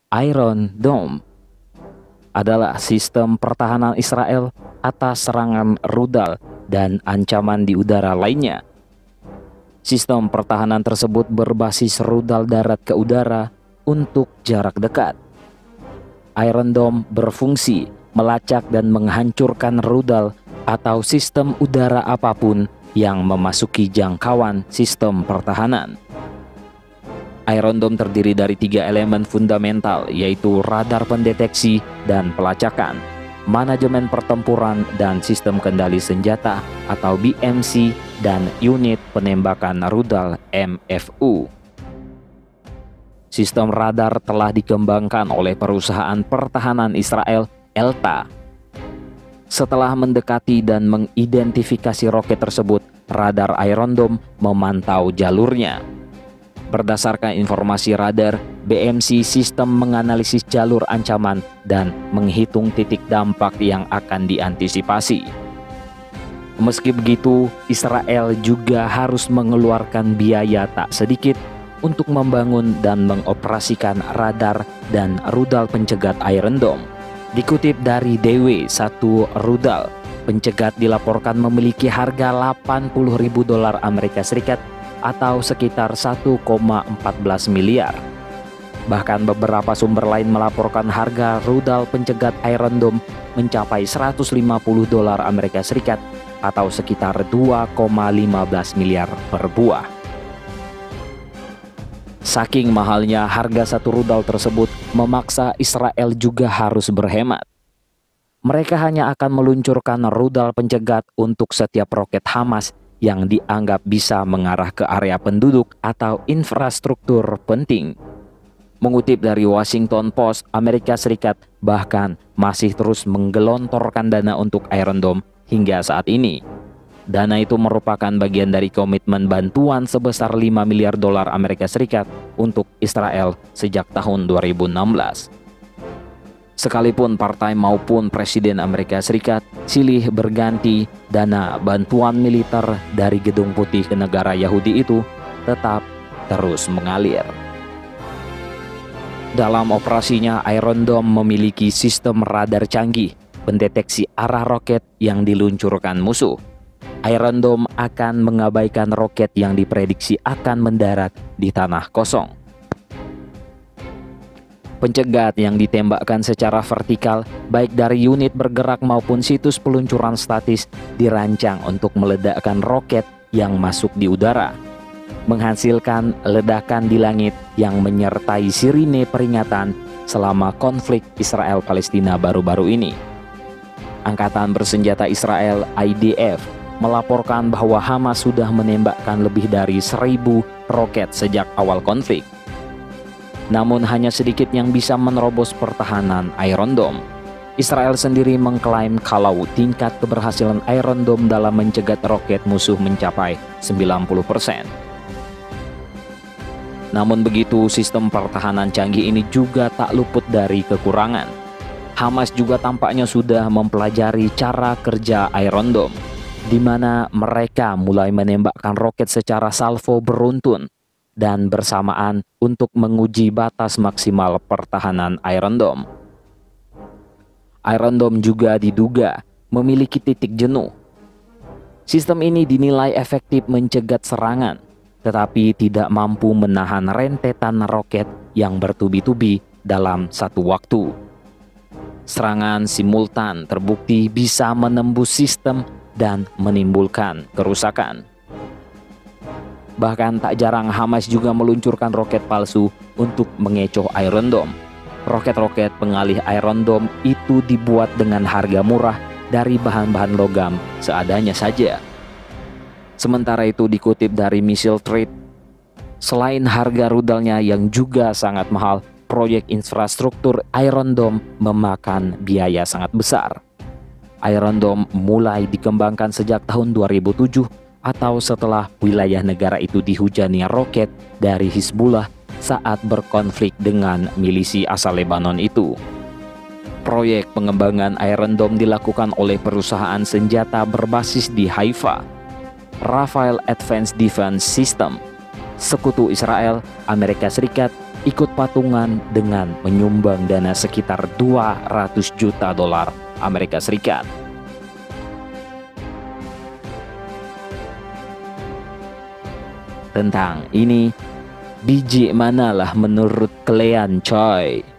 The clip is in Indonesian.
Iron Dome adalah sistem pertahanan Israel atas serangan rudal dan ancaman di udara lainnya. Sistem pertahanan tersebut berbasis rudal darat ke udara untuk jarak dekat. Iron Dome berfungsi melacak dan menghancurkan rudal atau sistem udara apapun yang memasuki jangkauan sistem pertahanan. Iron Dome terdiri dari 3 elemen fundamental, yaitu radar pendeteksi dan pelacakan, manajemen pertempuran dan sistem kendali senjata atau BMC, dan unit penembakan rudal MFU. Sistem radar telah dikembangkan oleh perusahaan pertahanan Israel, Elta. Setelah mendekati dan mengidentifikasi roket tersebut, radar Iron Dome memantau jalurnya. Berdasarkan informasi radar, BMC sistem menganalisis jalur ancaman dan menghitung titik dampak yang akan diantisipasi. Meski begitu, Israel juga harus mengeluarkan biaya tak sedikit untuk membangun dan mengoperasikan radar dan rudal pencegat Iron Dome. Dikutip dari DW, satu rudal pencegat dilaporkan memiliki harga $80.000 Amerika Serikat atau sekitar 1,14 miliar. Bahkan beberapa sumber lain melaporkan harga rudal pencegat Iron Dome mencapai $150 Amerika Serikat atau sekitar 2,15 miliar per buah. Saking mahalnya harga satu rudal tersebut memaksa Israel juga harus berhemat. Mereka hanya akan meluncurkan rudal pencegat untuk setiap roket Hamas yang dianggap bisa mengarah ke area penduduk atau infrastruktur penting. Mengutip dari Washington Post, Amerika Serikat bahkan masih terus menggelontorkan dana untuk Iron Dome hingga saat ini. Dana itu merupakan bagian dari komitmen bantuan sebesar $5 miliar Amerika Serikat untuk Israel sejak tahun 2016. Sekalipun partai maupun Presiden Amerika Serikat silih berganti, dana bantuan militer dari Gedung Putih ke negara Yahudi itu tetap terus mengalir. Dalam operasinya, Iron Dome memiliki sistem radar canggih pendeteksi arah roket yang diluncurkan musuh. Iron Dome akan mengabaikan roket yang diprediksi akan mendarat di tanah kosong. Pencegat yang ditembakkan secara vertikal, baik dari unit bergerak maupun situs peluncuran statis, dirancang untuk meledakkan roket yang masuk di udara, menghasilkan ledakan di langit yang menyertai sirine peringatan selama konflik Israel-Palestina baru-baru ini. Angkatan bersenjata Israel, IDF, melaporkan bahwa Hamas sudah menembakkan lebih dari 1.000 roket sejak awal konflik. Namun hanya sedikit yang bisa menerobos pertahanan Iron Dome. Israel sendiri mengklaim kalau tingkat keberhasilan Iron Dome dalam mencegat roket musuh mencapai 90%. Namun begitu, sistem pertahanan canggih ini juga tak luput dari kekurangan. Hamas juga tampaknya sudah mempelajari cara kerja Iron Dome, di mana mereka mulai menembakkan roket secara salvo beruntun dan bersamaan untuk menguji batas maksimal pertahanan Iron Dome. Iron Dome juga diduga memiliki titik jenuh. Sistem ini dinilai efektif mencegat serangan, tetapi tidak mampu menahan rentetan roket yang bertubi-tubi dalam satu waktu. Serangan simultan terbukti bisa menembus sistem dan menimbulkan kerusakan. Bahkan tak jarang Hamas juga meluncurkan roket palsu untuk mengecoh Iron Dome. Roket-roket pengalih Iron Dome itu dibuat dengan harga murah dari bahan-bahan logam seadanya saja. Sementara itu, dikutip dari Missile Trade, selain harga rudalnya yang juga sangat mahal, proyek infrastruktur Iron Dome memakan biaya sangat besar. Iron Dome mulai dikembangkan sejak tahun 2007 atau setelah wilayah negara itu dihujani roket dari Hizbullah saat berkonflik dengan milisi asal Lebanon itu. Proyek pengembangan Iron Dome dilakukan oleh perusahaan senjata berbasis di Haifa, Rafael Advanced Defense System, Sekutu Israel, Amerika Serikat, ikut patungan dengan menyumbang dana sekitar 200 juta dolar Amerika Serikat. Tentang ini, biji manalah menurut kalian coy?